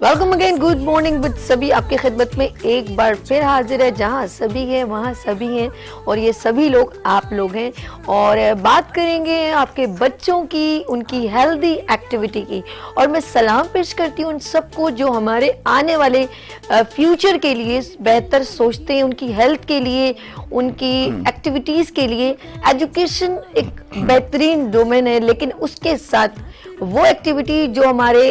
Welcome again, good morning with सभी आपकी खिदमत में एक बार फिर हाजिर है। जहां सभी है वहां सभी हैं और ये सभी लोग आप लोग हैं। और बात करेंगे आपके बच्चों की, उनकी हेल्दी एक्टिविटी की। और मैं सलाम पेश करती हूँ उन सबको जो हमारे आने वाले फ्यूचर के लिए बेहतर सोचते हैं, उनकी हेल्थ के लिए, उनकी एक्टिविटीज़ के लिए। एजुकेशन एक बेहतरीन डोमेन है, लेकिन उसके साथ वो एक्टिविटी जो हमारे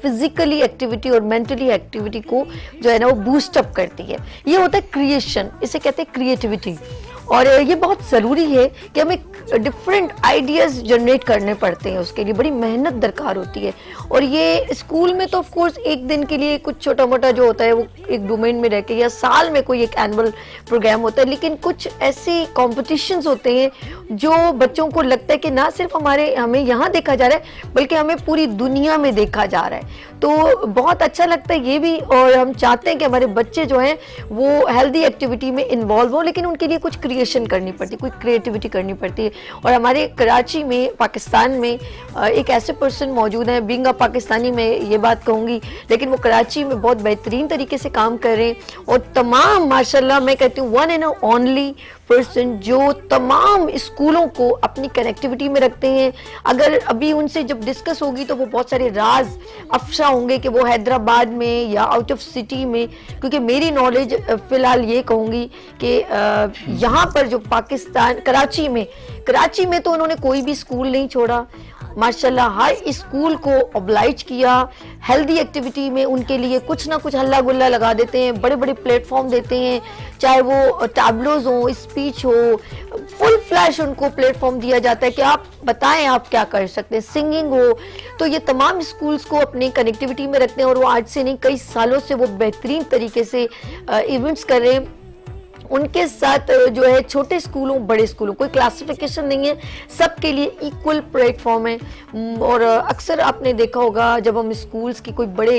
फिजिकली एक्टिविटी और मेंटली एक्टिविटी को जो है ना वो बूस्ट अप करती है, ये होता है क्रिएशन, इसे कहते हैं क्रिएटिविटी। और ये बहुत ज़रूरी है कि हमें डिफरेंट आइडियाज़ जनरेट करने पड़ते हैं, उसके लिए बड़ी मेहनत दरकार होती है। और ये स्कूल में तो ऑफ कोर्स एक दिन के लिए कुछ छोटा मोटा जो होता है वो एक डोमेन में रह के, या साल में कोई एक एनुअल प्रोग्राम होता है, लेकिन कुछ ऐसे कॉम्पिटिशन्स होते हैं जो बच्चों को लगता है कि ना सिर्फ हमें यहाँ देखा जा रहा है बल्कि हमें पूरी दुनिया में देखा जा रहा है। तो बहुत अच्छा लगता है ये भी, और हम चाहते हैं कि हमारे बच्चे जो हैं वो हेल्दी एक्टिविटी में इन्वॉल्व हों, लेकिन उनके लिए कुछ क्रिएशन करनी पड़ती है, कोई क्रिएटिविटी करनी पड़ती है। और हमारे कराची में, पाकिस्तान में एक ऐसे पर्सन मौजूद हैं, बीइंग अ पाकिस्तानी मैं ये बात कहूँगी, लेकिन वो कराची में बहुत बेहतरीन तरीके से काम कर रहे हैं। और तमाम माशाल्लाह मैं कहती हूँ वन एंड ओनली पर्सन जो तमाम स्कूलों को अपनी कनेक्टिविटी में रखते हैं। अगर अभी उनसे जब डिस्कस होगी तो वो बहुत सारे राज अफशा होंगे कि वो हैदराबाद में या आउट ऑफ सिटी में, क्योंकि मेरी नॉलेज फ़िलहाल ये कहूँगी कि यहाँ पर जो पाकिस्तान कराची में तो उन्होंने कोई भी स्कूल नहीं छोड़ा माशाल्लाह, हर स्कूल को ऑब्लाइज किया। हेल्दी एक्टिविटी में उनके लिए कुछ ना कुछ हल्ला गुल्ला लगा देते हैं, बड़े बड़े प्लेटफॉर्म देते हैं, चाहे वो टैबलोज हो, स्पीच हो, फुल फ्लैश उनको प्लेटफॉर्म दिया जाता है कि आप बताएं आप क्या कर सकते हैं, सिंगिंग हो। तो ये तमाम स्कूल्स को अपनी कनेक्टिविटी में रखते हैं और वो आज से नहीं कई सालों से वो बेहतरीन तरीके से इवेंट्स कर रहे हैं। उनके साथ जो है छोटे स्कूलों, बड़े स्कूलों, कोई क्लासिफिकेशन नहीं है, सबके लिए इक्वल प्लेटफॉर्म है। और अक्सर आपने देखा होगा जब हम स्कूल्स की कोई बड़े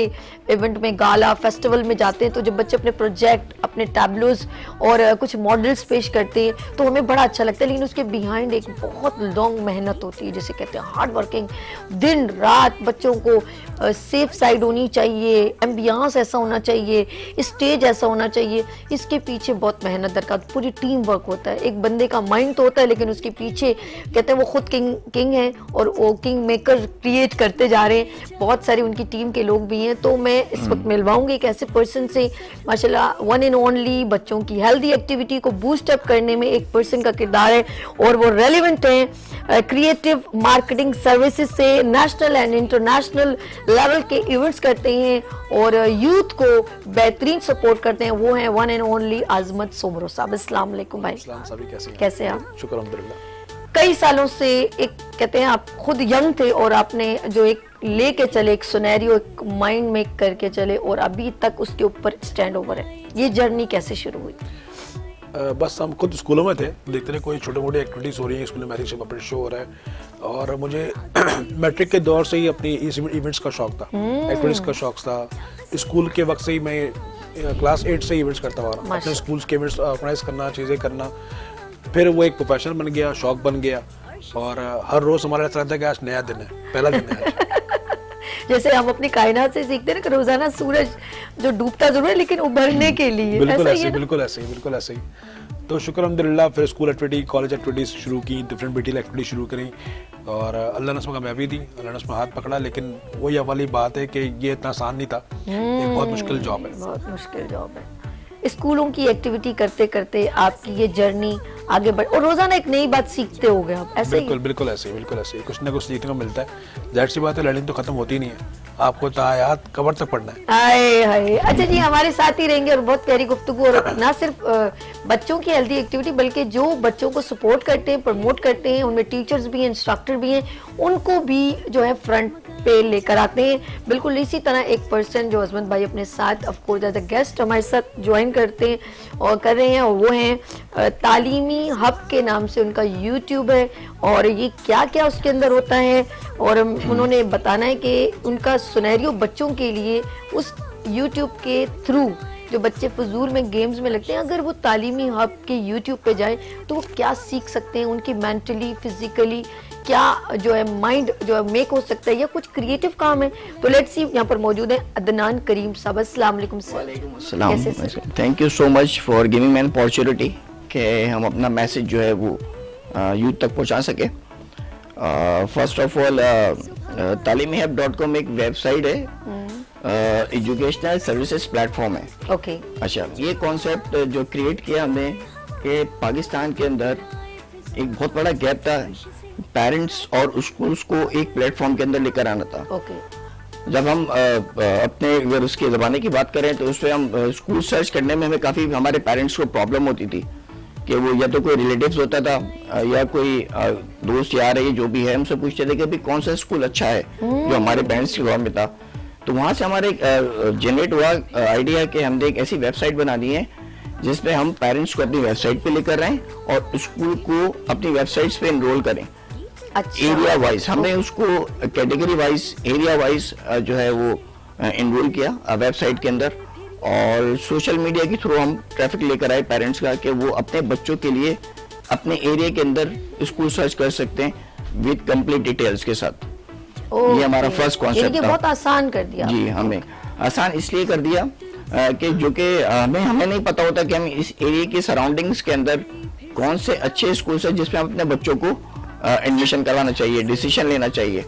इवेंट में, गाला फेस्टिवल में जाते हैं, तो जब बच्चे अपने प्रोजेक्ट, अपने टैबलोज और कुछ मॉडल्स पेश करते हैं तो हमें बड़ा अच्छा लगता है, लेकिन उसके बिहाइंड एक बहुत लॉन्ग मेहनत होती है, जिसे कहते हैं हार्ड वर्किंग। दिन रात बच्चों को सेफ साइड होनी चाहिए, एम्बियंस ऐसा होना चाहिए, स्टेज ऐसा होना चाहिए, इसके पीछे बहुत मेहनत दरकार, पूरी टीम वर्क होता है। एक बंदे का माइंड तो होता है, लेकिन उसके पीछे कहते हैं वो खुद किंग है और वो किंग मेकर क्रिएट करते जा रहे हैं। बहुत सारे उनकी टीम के लोग भी हैं। तो मैं इस वक्त मिलवाऊंगी एक ऐसे पर्सन से, माशाल्लाह वन एंड ओनली बच्चों की हेल्दी एक्टिविटी को बूस्ट अप करने में एक पर्सन का किरदार है, और वो रेलिवेंट है क्रिएटिव मार्केटिंग सर्विसेज से नेशनल एंड इंटरनेशनल लेवल के इवेंट्स करते हैं और यूथ को बेहतरीन सपोर्ट करते हैं। वो हैं वन एंड ओनली आजमत सोमरो साहब। अस्सलाम वालेकुम भाई। कैसे हैं आप? शुक्र अल्हम्दुलिल्लाह। कई सालों से एक कहते हैं आप खुद यंग थे और आपने जो एक लेके चले, एक सिनेरियो, एक माइंड मेक करके चले और अभी तक उसके ऊपर स्टैंड ओवर है। ये जर्नी कैसे शुरू हुई? बस हम खुद स्कूलों में थे, देखते थे कोई छोटे मोटे एक्टिविटीज़ हो रही हैं स्कूल में, मैरिज का शो हो रहा है। और मुझे मैट्रिक के दौर से ही अपनी इवेंट्स का शौक था, एक्टिविटीज़ का शौक था। स्कूल के वक्त से ही मैं क्लास 8 से इवेंट्स करता हुआ अपने स्कूल के इवेंट्स ऑर्गेनाइज करना, चीज़ें करना। फिर वो एक प्रोफेशन बन गया, शौक बन गया, और हर रोज़ हमारा ऐसा रहता है कि आज नया दिन है, पहला दिन है आज। जैसे हम अपनी कायनात से सीखते हैं ना कि रोजाना सूरज जो डूबता जरूर है लेकिन उभरने के लिए, बिल्कुल ऐसे ही। तो शुक्र अल्हम्दुलिल्लाह, फिर स्कूल एक्टिविटी, कॉलेज एक्टिविटीज शुरू की, डिफरेंट बीटीएल एक्टिविटी शुरू करी, और अल्लाह ने उसमें कामयाबी दी, अल्लाह ने उसमें हाथ पकड़ा। लेकिन वही वाली बात है कि ये इतना आसान नहीं था, एक बहुत मुश्किल जॉब है, बहुत मुश्किल जॉब है। स्कूलों की एक्टिविटी करते करते आपकी ये जर्नी आगे बढ़, और रोजाना एक नई बात सीखते हो गए आप, ऐसे बिल्कुल ऐसे ही कुछ ना कुछ सीखने को मिलता है। जाहिर सी बात है, लर्निंग तो खत्म होती नहीं है, आपको तायात कबर तक पढ़ना है। हाय हाय। अच्छा जी, हमारे साथ ही रहेंगे और बहुत प्यारी गुफ्तगू, और ना सिर्फ बच्चों की हेल्दी एक्टिविटी बल्कि जो बच्चों को सपोर्ट करते हैं, प्रमोट करते हैं, उनमें टीचर्स भी हैं, इंस्ट्रक्टर भी हैं, उनको भी जो है फ्रंट पे लेकर आते हैं। बिल्कुल इसी तरह एक पर्सन जो अजमत भाई अपने साथ of course as a guest हमारे साथ ज्वाइन करते हैं और कर रहे हैं, और वो हैं तालीमी हब के नाम से उनका यूट्यूब है, और ये क्या क्या उसके अंदर होता है और उन्होंने बताना है कि उनका सिनेरियो बच्चों के लिए उस यूट्यूब के थ्रू जो बच्चे फजूल में गेम्स में लगते हैं, अगर वो तालीमी हब के यूट्यूब पे जाए तो वो क्या सीख सकते हैं, उनकी मेंटली फिजिकली क्या जो है माइंड जो है मेक हो सकता है, या कुछ क्रिएटिव काम है। तो लेट्स सी, यहाँ पर मौजूद है अदनान करीम साहब। अस्सलाम वालेकुम सर। अस्सलाम। Thank you so much for giving me an opportunity कि हम अपना मैसेज जो है वो यूथ तक पहुँचा सके। फर्स्ट ऑफ ऑल talimihub.com एक वेबसाइट है, एजुकेशनल सर्विसेज प्लेटफॉर्म है। ओके अच्छा, ये कॉन्सेप्ट जो क्रिएट किया हमने कि पाकिस्तान के अंदर एक बहुत बड़ा गैप था, पेरेंट्स और स्कूल्स को एक प्लेटफॉर्म के अंदर लेकर आना था। ओके जब हम अपने अगर उसके ज़माने की बात करें तो उस पर हम स्कूल सर्च करने में हमें काफ़ी हमारे पेरेंट्स को प्रॉब्लम होती थी कि वो या तो कोई रिलेटिव्स होता था या कोई दोस्त यार है जो भी है, हमसे पूछते थे कि भाई कौन सा स्कूल अच्छा है जो हमारे पेरेंट्स के दौर में था। तो वहाँ से हमारे जनरेट हुआ आइडिया कि हमने एक ऐसी वेबसाइट बना दी है जिसमें हम पेरेंट्स को अपनी वेबसाइट पे लेकर आए और स्कूल को अपनी वेबसाइट्स पे इनरोल करें। अच्छा। एरिया वाइज हमने उसको कैटेगरी वाइज एरिया वाइज जो है वो इनरोल किया वेबसाइट के अंदर, और सोशल मीडिया के थ्रू हम ट्रैफिक लेकर आए पेरेंट्स का कि वो अपने बच्चों के लिए अपने एरिया के अंदर स्कूल सर्च कर सकते हैं विद कंप्लीट डिटेल्स के साथ। ये हमारा फर्स्ट कॉन्सेप्ट था। बहुत आसान कर दिया। जी, हमें आसान इसलिए कर दिया कि जो कि हमें नहीं पता होता कि हम इस एरिया के सराउंडिंग्स के अंदर कौन से अच्छे स्कूल है जिसमें हम अपने बच्चों को एडमिशन करवाना चाहिए, डिसीजन लेना चाहिए।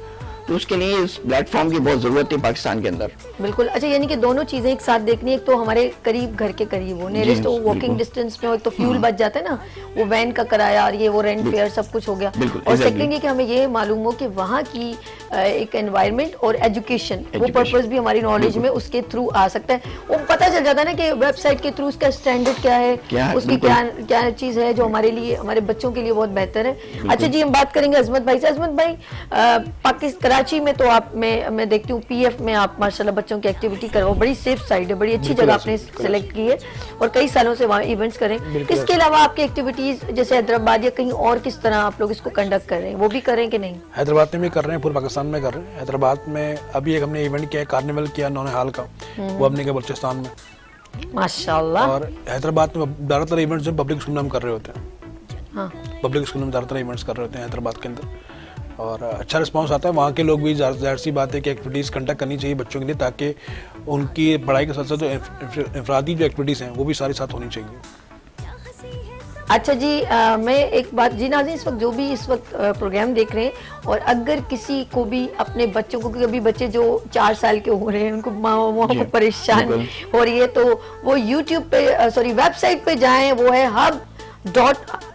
तो उसके लिए इस प्लेटफॉर्म की बहुत जरूरत है पाकिस्तान के अंदर। बिल्कुल। अच्छा, यानी कि दोनों चीजें एक साथ देखनी है, एक तो हमारे करीब घर के करीब हो, नियरेस्ट वॉकिंग डिस्टेंस में हो, तो फ्यूल बच जाता है ना, वो वैन का किराया और ये वो रेंट फेयर सब कुछ हो गया। और सेकंड ये कि हमें ये मालूम हो कि वहाँ की एक एनवायरनमेंट और एजुकेशन वो पर्पस भी हमारी नॉलेज में उसके थ्रू आ सकता है। वो पता चल जाता है ना कि वेबसाइट के थ्रू उसका स्टैंडर्ड क्या है, उसकी क्या चीज है जो हमारे लिए हमारे बच्चों के लिए बहुत बेहतर है। अच्छा जी, हम बात करेंगे अजमत भाई से। अजमत भाई, पाकिस्तान कराची में तो आप मैं देखती हूँ पीएफ में आप माशाल्लाह बच्चों की एक्टिविटी करवाओ, बड़ी सेफ साइड है, बड़ी अच्छी जगह आपने सेलेक्ट की है और कई सालों से वहाँ इवेंट्स करें। इसके अलावा आपकी एक्टिविटीज जैसे हैदराबाद या कहीं और किस तरह आप लोग इसको कंडक्ट कर रहे हैं, वो भी करें कि नहीं? हैदराबाद में भी कर रहे हैं, पूरे पाकिस्तान में कर रहे हैं। हैदराबाद में अभी एक हमने इवेंट किया, कार्निवल किया नौनिहाल का, वो हमने किया बलूचिस्तान में माशाल्लाह। और हैदराबाद में ज़्यादातर इवेंट्स जो पब्लिक स्कूल में हम कर रहे होते हैं। पब्लिक स्कूल में ज़्यादातर इवेंट्स कर रहे होते हैं हैदराबाद के अंदर, और अच्छा रिस्पांस आता है। वहाँ के लोग भी जाहिर सी बात है कि एक्टिविटीज़ कंडक्ट करनी चाहिए बच्चों के लिए, ताकि उनकी पढ़ाई के साथ साथ जो इंफरादी जो एक्टिविटीज़ हैं वो भी सारी साथ होनी चाहिए। अच्छा जी, मैं एक बात जी नाज़रीन, इस वक्त जो भी इस वक्त प्रोग्राम देख रहे हैं और अगर किसी को भी अपने बच्चों को, क्योंकि अभी बच्चे जो 4 साल के हो रहे हैं उनको माँ को परेशान हो रही है, तो वो यूट्यूब पे वेबसाइट पे जाएं, वो है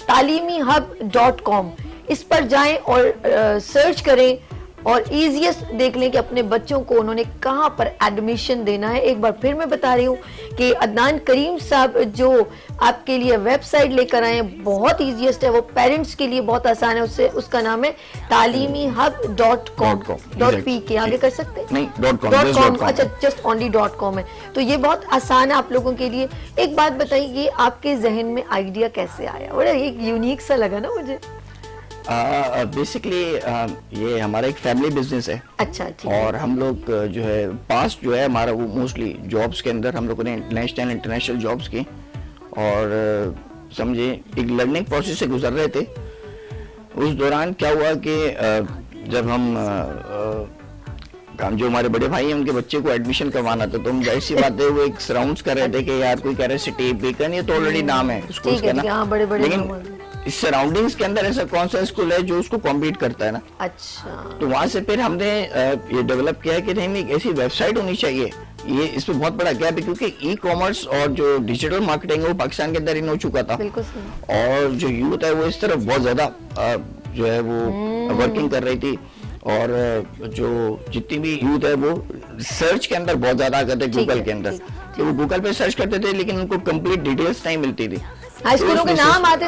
talimihub.com। इस पर जाएं और सर्च करें और इजीएस्ट देख लें कि अपने बच्चों को उन्होंने कहाँ पर एडमिशन देना है। एक बार फिर मैं बता रही हूँ कि अदनान करीम साहब जो आपके लिए वेबसाइट लेकर आए हैं, बहुत इजीएस्ट है, वो पेरेंट्स के लिए बहुत आसान है। उसका नाम है talimihub.com। .p आगे कर सकते हैं? नहीं, .com। अच्छा, जस्ट ओनली .com है, तो ये बहुत आसान है आप लोगों के लिए। एक बात बताइए, ये आपके जहन में आइडिया कैसे आया? बड़ा एक यूनिक सा लगा ना मुझे। बेसिकली ये हमारा एक फैमिली बिजनेस है। अच्छा, ठीक। और हम लोग जो है पास्ट जो है हमारा वो मोस्टली जॉब्स के अंदर हम लोगों ने नेशनल इंटरनेशनल जॉब्स की, और समझे एक लर्निंग प्रोसेस से गुजर रहे थे। उस दौरान क्या हुआ कि जब हम जो हमारे बड़े भाई हैं उनके बच्चे को एडमिशन करवाना था, तो हम जाहिर सी बात है वो एक सराउंड्स कर रहे थे कि यार कोई कह रहा है सिटी बेकन, ये तो ऑलरेडी नाम है स्कूल का ना, लेकिन इस सराउंडिंग्स के अंदर ऐसा कौन सा स्कूल है जो उसको कॉम्पीट करता है ना। अच्छा। तो वहां से फिर हमने ये डेवलप किया कि नहीं, एक ऐसी वेबसाइट होनी चाहिए। ये इसमें बहुत बड़ा गैप है क्योंकि ई कॉमर्स और जो डिजिटल मार्केटिंग है वो पाकिस्तान के अंदर इन हो चुका था, और जो यूथ है वो इस तरफ बहुत ज्यादा जो है वो वर्किंग कर रही थी, और जो जितनी भी यूथ है वो सर्च के अंदर बहुत ज्यादा आते थे गूगल के अंदर, तो वो गूगल पे सर्च करते थे लेकिन उनको कंप्लीट डिटेल्स नहीं मिलती थी। स्कूलों के नाम आते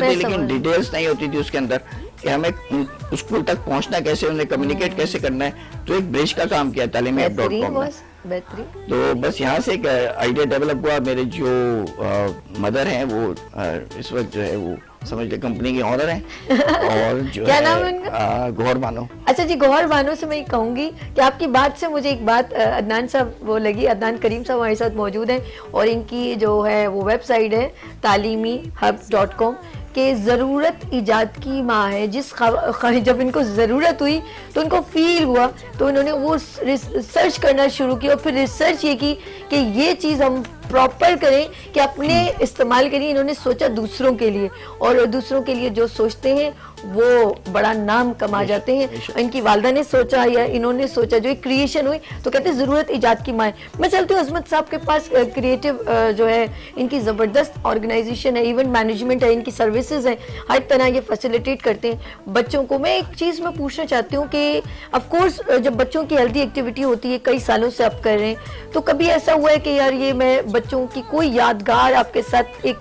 थे लेकिन डिटेल्स नहीं होती थी उसके अंदर कि हमें स्कूल तक पहुंचना कैसे, उन्हें कम्युनिकेट कैसे करना है। तो एक ब्रिज का काम किया talimihub.com ने। तो बस यहाँ से एक आइडिया डेवलप हुआ। मेरे जो मदर हैं वो इस वक्त जो है वो समझ ले कंपनी के ऑनर हैं और जो क्या नाम है उनका? गौहर बानो। अच्छा जी, गौहर बानो से मैं कहूँगी कि आपकी बात से मुझे एक बात अदनान साहब वो लगी, अदनान करीम साहब हमारे साथ मौजूद हैं और इनकी जो है वो वेबसाइट है तालीमीहब.com कि ज़रूरत ईजाद की माँ है। जब इनको ज़रूरत हुई तो इनको फील हुआ तो इन्होंने वो रिसर्च करना शुरू किया और फिर रिसर्च ये की कि ये चीज़ हम प्रॉपर करें कि अपने इस्तेमाल के लिए। इन्होंने सोचा दूसरों के लिए, और दूसरों के लिए जो सोचते हैं वो बड़ा नाम कमा जाते हैं। इनकी वालदा ने सोचा या इन्होंने सोचा, जो एक क्रिएशन हुई तो कहते हैं ज़रूरत ईजाद की माँ है। मैं चलती हूँ अजमत साहब के पास। क्रिएटिव जो है इनकी ज़बरदस्त ऑर्गेनाइजेशन है, इवेंट मैनेजमेंट है, इनकी सर्विसेज हैं, हर तरह ये फैसिलिटेट करते हैं बच्चों को। मैं एक चीज़ मैं पूछना चाहती हूँ कि ऑफकोर्स जब बच्चों की हेल्दी एक्टिविटी होती है, कई सालों से आप कर रहे हैं, तो कभी ऐसा हुआ है कि यार ये मैं बच्चों की कोई यादगार आपके साथ एक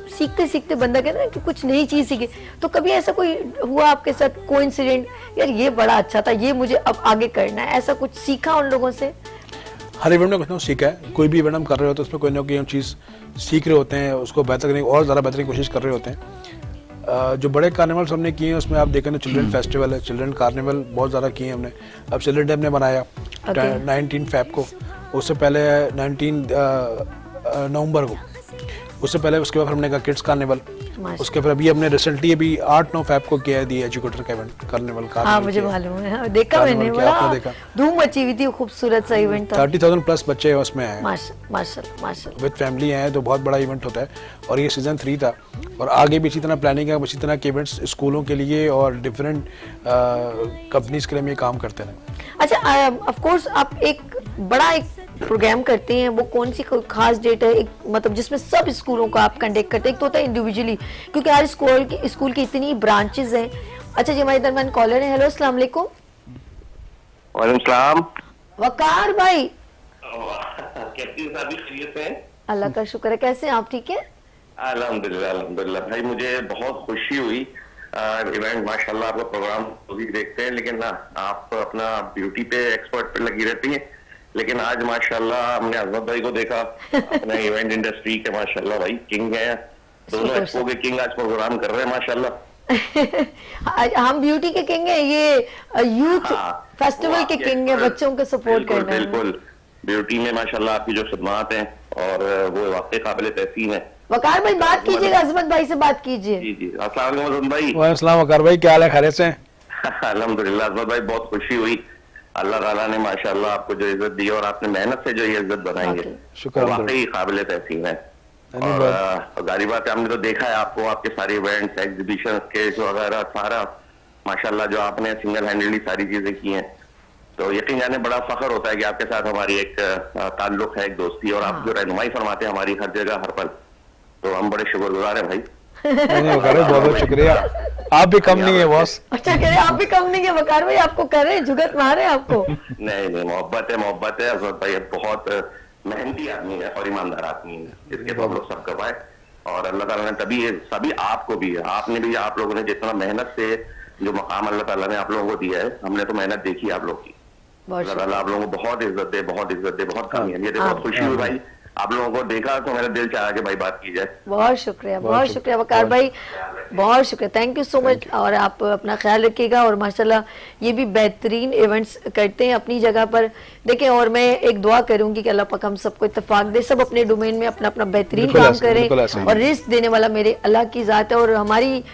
सीखते सीखते बंदा कहता है कि कुछ नई चीज सीखे, तो कभी ऐसा कोई हुआ आपके साथ कोइंसिडेंट, यार ये बड़ा अच्छा था, ये मुझे अब आगे करना है, ऐसा कुछ सीखा उन लोगों से? हर इवेंट में कुछ ना सीखा है। कोई भी इवेंट हम कर रहे होते हैं उसमें कोई ना कोई हम चीज़ सीख रहे होते हैं, उसको बेहतर करने की और ज़्यादा बेहतर की कोशिश कर रहे होते हैं। जो बड़े कार्निवल्स हमने किए हैं उसमें आप देखें तो चिल्ड्रन फेस्टिवल है, चिल्ड्रन कार्निवल बहुत ज़्यादा किए हैं हमने। अब चिल्ड्रन डे हमने बनाया 19 फ़ेब को, उससे पहले 19 नवंबर को, उससे पहले उसके बाद हमने कहा किड्स कार्निवल, उसके फिर अभी हमने रिसेंटली अभी 8-9 फ़ेब को किया है दी एजुकेटर का इवेंट कार्निवल। हाँ मुझे मालूम है, देखा मैंने, बड़ा धूम मची हुई थी, खूबसूरत सा इवेंट था। 30,000 प्लस बच्चे उसमें आए माशाल्लाह विद फैमिली आए, तो बहुत बड़ा इवेंट होता है। और ये सीजन 3 था और आगे भी इसी तरह प्लानिंग है, इसी तरह के इवेंट्स स्कूलों के लिए और डिफरेंट कंपनीज के लिए हम ये काम करते हैं। अच्छा, ऑफ कोर्स आप एक बड़ा एक प्रोग्राम करते हैं, वो कौन सी कोई खास डेट है एक मतलब जिसमें सब स्कूलों को आप कंडक्ट करते हैं? एक तो होता है इंडिविजुअली, क्योंकि हर स्कूल की इतनी ब्रांचेस हैं। अच्छा जी, हमारे दरमियान कॉलर है। हेलो, अस्सलाम वालेकुम। वालेकुम सलाम। वकार भाई, कैसी खैरियत है? अल्लाह का शुक्र है, कैसे हैं आप? ठीक है अल्हम्दुलिल्लाह अल्हम्दुलिल्लाह। भाई मुझे बहुत खुशी हुई, इवेंट माशाल्लाह आपका प्रोग्राम भी देखते हैं, लेकिन ना आप अपना ब्यूटी पे एक्सपर्ट पे लगी रहती हैं, लेकिन आज माशाल्लाह हमने अजमत भाई को देखा अपने इवेंट इंडस्ट्री के माशाल्लाह भाई किंग हैं, दोनों एक्सपो के किंग आज प्रोग्राम कर रहे हैं माशाल्लाह। हम ब्यूटी के किंग हैं, ये यूथ फेस्टिवल के किंग हैं, बच्चों को सपोर्ट करना है। बिल्कुल, ब्यूटी में माशाल्लाह आपकी जो खिदमात हैं और वो वाकई काबिल तहसीन है। वकार भाई बात कीजिएगा, अजमत भाई से बात कीजिए। जी जी, अस्सलाम वालेकुम अजमत भाई। वालेकुम अस्सलाम वकार भाई, क्या हाल है? खैरियत से? अल्हम्दुलिल्लाह अजमत भाई, बहुत खुशी हुई, अल्लाह ताला ने माशाल्लाह आपको जो इज्जत दी और आपने मेहनत से जो ये इज्जत बनाई है, शुक्र, वाकई काबिल तहसीन है। और गारी बात है, हमने तो देखा है आपको, आपके सारे इवेंट्स, एग्जीबिशन, स्केच वगैरह सारा माशाल्लाह जो आपने सिंगल हैंडली सारी चीजें की हैं, तो यकीन जाने बड़ा फख्र होता है कि आपके साथ हमारी एक ताल्लुक है, एक दोस्ती, और आप जो रहनुमाई फरमाते हैं हमारी हर जगह हर पल, तो हम बड़े शुक्रगुजार हैं भाई। नहीं बहुत बहुत शुक्रिया, आप भी कम नहीं है बॉस। अच्छा कह रहे आप भी कम नहीं है वकार भाई, आपको कर रहे हैं जुगत मारे आपको। नहीं मोहब्बत है अजमत भाई, बहुत मेहनती आदमी है और ईमानदार आदमी है, इसके तो हम लोग सब करवाए, और अल्लाह ताला ने तभी सभी आपको भी, आपने भी, आप लोगों ने जितना मेहनत से जो मकाम अल्लाह ताला ने आप लोगों को दिया है, हमने तो मेहनत देखी आप लोग की, अल्लाह ताला आप लोगों को बहुत इज्जत दे, बहुत कामयाबी दे। बहुत खुशी हुई भाई, आप लोगों को देखा तो मेरा दिल चाहा कि भाई बात की जाए। बहुत शुक्रिया वकार भाई, बहुत शुक्रिया, थैंक यू सो मच। और आप अपना ख्याल रखिएगा, और माशाल्लाह ये भी बेहतरीन इवेंट्स करते हैं अपनी जगह पर। देखें, और मैं एक दुआ करूंगी कि अल्लाह पाक हम सबको इत्तेफाक दे, सब अपने डोमेन में अपना अपना बेहतरीन काम करें, और रिस्क देने वाला मेरे अल्लाह की ज़ात है। और हमारी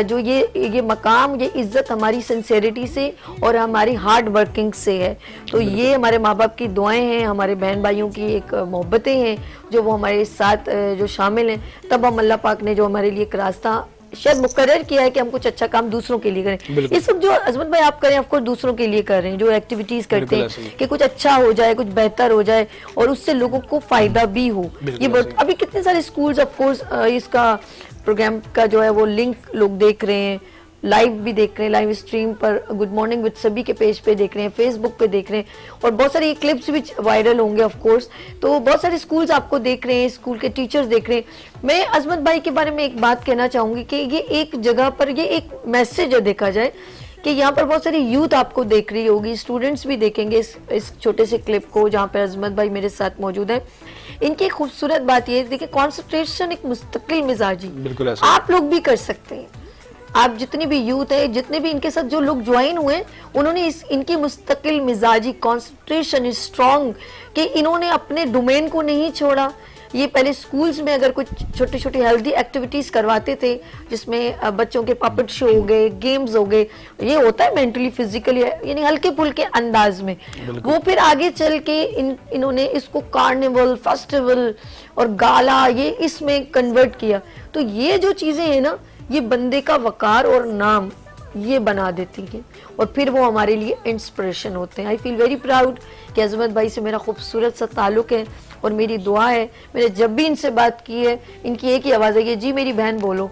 जो ये मकाम, ये इज्जत हमारी सिंसेरिटी से और हमारी हार्ड वर्किंग से है। तो ये हमारे माँ बाप की दुआएं हैं, हमारे बहन भाइयों की एक मोहब्बतें हैं जो वो हमारे साथ जो शामिल हैं, तब हम अल्लाह पाक ने जो हमारे लिए एक रास्ता शायद मुकर्रर किया है कि हम कुछ अच्छा काम दूसरों के लिए करें। इस वक्त जो अजमत भाई आप करें, ऑफकोर्स दूसरों के लिए कर रहे हैं, जो एक्टिविटीज करते हैं कि कुछ अच्छा हो जाए, कुछ बेहतर हो जाए और उससे लोगों को फायदा भी हो। ये अभी कितने सारे स्कूल्स ऑफकोर्स इसका प्रोग्राम का जो है वो लिंक लोग देख रहे हैं, लाइव भी देख रहे हैं, लाइव स्ट्रीम पर गुड मॉर्निंग विद सभी के पेज पे देख रहे हैं, फेसबुक पे देख रहे हैं, और बहुत सारे क्लिप्स भी वायरल होंगे ऑफ कोर्स। तो बहुत सारे स्कूल्स आपको देख रहे हैं, स्कूल के टीचर्स देख रहे हैं। मैं अजमत भाई के बारे में एक बात कहना चाहूँगी कि ये एक जगह पर ये एक मैसेज है, देखा जाए कि यहाँ पर बहुत सारी यूथ आपको देख रही होगी, स्टूडेंट्स भी देखेंगे इस छोटे से क्लिप को जहाँ पर अजमत भाई मेरे साथ मौजूद है। इनकी खूबसूरत बात ये है, देखिए कॉन्सेंट्रेशन एक मुस्तकिल मिजाजी, बिल्कुल ऐसा आप लोग भी कर सकते हैं। आप जितनी भी यूथ है, जितने भी इनके साथ जो लोग ज्वाइन हुए, उन्होंने इनकी मुस्तकिल मिजाजी, कंसंट्रेशन स्ट्रॉन्ग, कि इन्होंने अपने डोमेन को नहीं छोड़ा। ये पहले स्कूल्स में अगर कुछ छोटे छोटे हेल्दी एक्टिविटीज करवाते थे, जिसमें बच्चों के पपेट शो हो गए, गेम्स हो गए, ये होता है मेंटली फिजिकली, यानी हल्के फुल्के अंदाज में, वो फिर आगे चल के इन्होंने इसको कार्निवल, फेस्टिवल और गाला, ये इसमें कन्वर्ट किया। तो ये जो चीजें हैं ना, ये बंदे का वकार और नाम ये बना देती हैं, और फिर वो हमारे लिए इंस्पिरेशन होते हैं। आई फील वेरी प्राउड कि अजमत भाई से मेरा खूबसूरत सा ताल्लुक है, और मेरी दुआ है, मैंने जब भी इनसे बात की है, इनकी एक ही आवाज़ है कि जी मेरी बहन बोलो,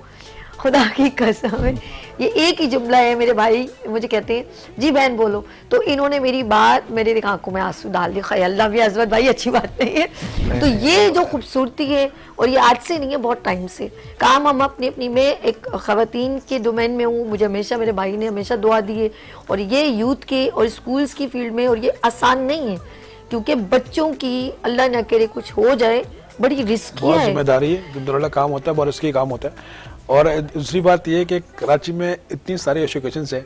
खुदा की कसम है, ये एक ही जुमला है। मेरे भाई मुझे कहते हैं जी बहन बोलो, तो इन्होंने मेरी बात मेरे आंखों में आंसू डाल दिए। अल्लाह भी अजमत भाई अच्छी बात नहीं है। तो ये जो खूबसूरती है, और ये आज से नहीं है, बहुत टाइम से काम हम अपनी मैं एक ख़वातीन के डोमेन में हूँ, मुझे हमेशा मेरे भाई ने हमेशा दुआ दी है, और ये यूथ के और स्कूल्स की फील्ड में, और ये आसान नहीं है, क्योंकि बच्चों की अल्लाह न करे कुछ हो जाए, बड़ी रिस्की है, बहुत जिम्मेदारी है, जिम्मेदारी काम होता है, बहुत रिस्की काम होता है। और दूसरी बात ये है कि कराची में इतनी सारी एजुकेशन है,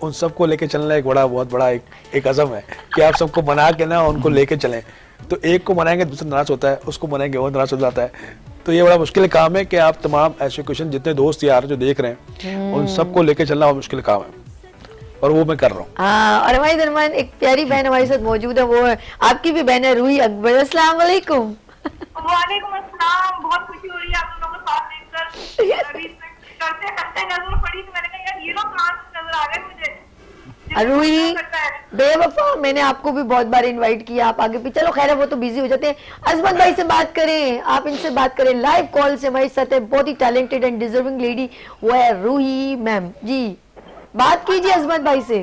उन सबको लेके चलना एक बहुत बड़ा एक अज़म है कि आप सबको बना के ना उनको लेके चलें। तो एक को मनाएंगे दूसरा नाराज होता है, उसको मनाएंगे वो नाराज हो जाता है। तो ये बड़ा मुश्किल काम है कि आप तमाम एजुकेशन जितने दोस्त यार जो देख रहे हैं, उन सबको लेके चलना बहुत मुश्किल काम है, और वो मैं कर रहा हूँ। हाँ, और हमारे दरमियान एक प्यारी बहन हमारे साथ मौजूद है, वो है आपकी भी बहन है रूही अकबर। अस्सलाम वालेकुम। वालेकुम अस्सलाम। बहुत खुशी हो रही है आप लोगों को साथ देखकर। करते करते नजर पड़ी तो मैंने कहा यार ये लोग कहाँ से नजर आ गए मुझे। रूही बेवफा, मैंने आपको भी बहुत बार इनवाइट किया, आप आगे पीछे, चलो खैर वो तो बिजी हो जाते हैं। अजमत भाई से बात करें, आप इनसे बात करें, लाइव कॉल से हमारे साथ है बहुत ही टैलेंटेड एंड डिजर्विंग लेडी, वो है रूही मैम जी। बात कीजिए अजमत भाई से।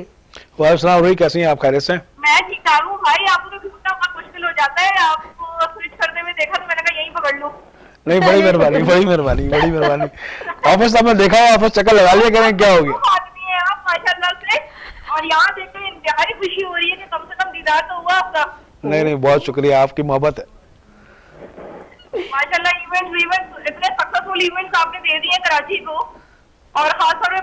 वालेकुम रूही, कैसी हैं आप? खैरियत से? मैं ठीक ठाक हूँ भाई, आपको तो ढूंढना बहुत मुश्किल हो जाता है, आपको स्विच करते हुए देखा तो मैंने कहा यही पकड़ लूं। नहीं, बड़ी मेहरबानी, बड़ी मेहरबानी, बड़ी मेहरबानी। ऑफिस आपने देखा हो, ऑफिस चक्कर लगा लिया, करें क्या हो गया? आदमी है आप माशाल्लाह से, और यहाँ देखकर इंतहाई खुशी हो रही है कि कम से कम दीदार तो हुआ आपका। नहीं, बहुत शुक्रिया, आपकी मोहब्बत है माशाल्लाह। इवेंट इतने सक्सेसफुल इवेंट्स आपने दे दिए कराची को, और खासतौर पे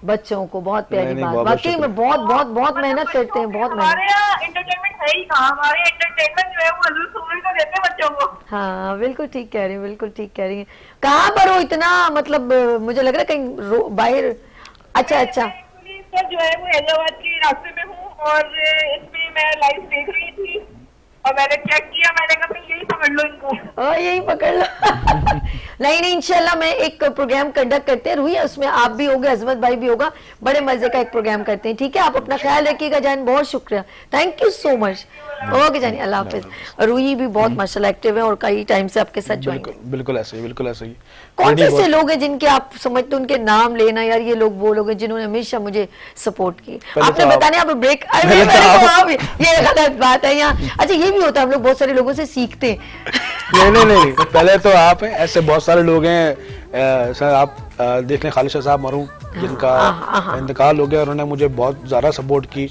बच्चों को बहुत प्यारी बात, वाकई में बहुत मेहनत करते हैं, बहुत हमारे यहाँ एंटरटेनमेंट है ही कहाँ, हमारे एंटरटेनमेंट जो है वो हजूर सुन्नत को देते हैं बच्चों को। हाँ बिल्कुल ठीक कह रही हैं, बिल्कुल ठीक कह रही हैं। कहाँ पर हो इतना, मतलब मुझे लग रहा है कहीं बाहर। अच्छा जो है वो हैदराबाद के रास्ते में हूँ, और इसमें मैं लाइव देख रही थी, और मैंने चेक किया, मैंने कहा यही पकड़ लो इनको, यही पकड़ लो। नहीं इंशाल्लाह मैं एक प्रोग्राम कंडक्ट करते हैं रूही, उसमें आप भी होगे, अजमत भाई भी होगा, बड़े मजे का एक प्रोग्राम करते हैं, ठीक है? आप अपना ख्याल रखिएगा जान, बहुत शुक्रिया, thank you so much. Okay जानी, अल्लाह हाफिज। रूही भी बहुत माशाल्लाह एक्टिव है, और कई टाइम से आपके साथ ज्वाइन। बिल्कुल ऐसे ही। कौन से लोग हैं जिनके आप समझते, उनके नाम लेना यार, ये लोग वो लोग हैं जिन्होंने हमेशा मुझे सपोर्ट की? आपने बताने आप ब्रेक, ये गलत बात है यहाँ। अच्छा ये भी होता है, हम लोग बहुत सारे लोगों से सीखते हैं। नहीं, पहले तो आप हैं, ऐसे बहुत सारे लोग हैं सर, आप देख लें खालिद शाह साहब मरूं, जिनका इंतकाल हो गया, उन्होंने मुझे बहुत ज़्यादा सपोर्ट की।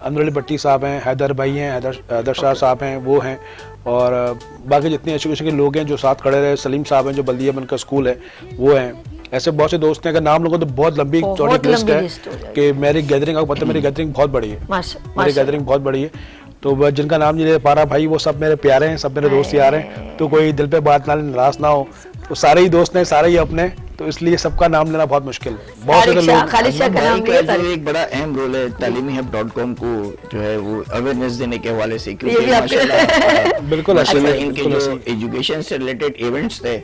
अनवर अली भट्टी साहब हैं, हैदर भाई हैं, हैदर शाह साहब हैं, वो हैं, और बाकी जितने एजुकेशन के लोग हैं जो साथ खड़े रहे, सलीम साहब हैं जो बल्दिया में उनका स्कूल है, वो हैं। ऐसे बहुत से दोस्त हैं, अगर नाम लोगों तो बहुत लंबी चौड़ी लिस्ट है कि मेरी गैदरिंग, आपको पता है मेरी गैदरिंग बहुत बड़ी है, मेरी गैदरिंग बहुत बड़ी है। तो जिनका नाम नहीं ले पा रहा भाई, वो सब मेरे प्यारे हैं, सब मेरे दोस्त यार हैं, तो कोई दिल पे बात ना, नाराज ना हो, तो सारे ही दोस्त हैं, सारे ही अपने, तो इसलिए सबका नाम लेना बहुत मुश्किल है। बहुत सारे लोग, एक बड़ा अहम रोल है talimihub.com को जो है वो अवेयरनेस देने के हवाले से, क्योंकि माशाल्लाह बिल्कुल इनके जो एजुकेशन से रिलेटेड इवेंट्स थे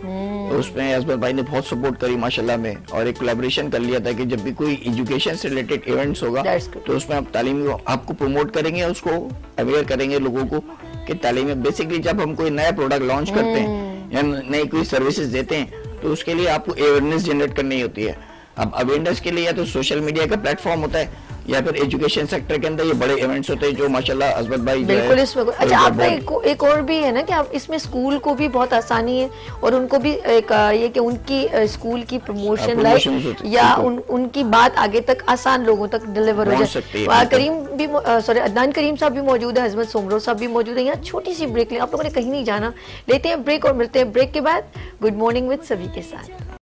उसमें अजमत भाई ने बहुत सपोर्ट करी माशाल्लाह में, और एक कोलैबोरेशन कर लिया था कि जब भी कोई एजुकेशन से रिलेटेड इवेंट्स होगा तो उसमें आप तालीम आपको प्रमोट करेंगे, उसको अवेयर करेंगे लोगों को कि तालीम बेसिकली जब हम कोई नया प्रोडक्ट लॉन्च करते हैं या नई कोई सर्विसेज देते हैं तो उसके लिए आपको अवेयरनेस जनरेट करनी होती है। अब अवेयरनेस के लिए या तो सोशल मीडिया का प्लेटफॉर्म होता है, या फिर एजुकेशन सेक्टर के अंदर ये बड़े इवेंट्स होते हैं जो माशाल्लाह अजमत भाई जो बिल्कुल है, इसमें अच्छा आपका एक और भी है ना कि आप इसमें स्कूल को भी बहुत आसानी है और उनको भी एक ये कि उनकी स्कूल की प्रमोशन promotions लाइक होती है, या बिल्कुल। उनकी बात आगे तक आसान लोगों तक डिलीवर हो पहुंच जाए। सकती है, वहाँ बिल्कुल। करीम भी सॉरी अदनान करीम साहब भी मौजूद है, अजमत सोमरो साहब भी मौजूद है। यहाँ छोटी सी ब्रेक लें, आप लोगों ने कहीं नहीं जाना, लेते हैं ब्रेक और मिलते हैं ब्रेक के बाद गुड मॉर्निंग विद सभी के साथ।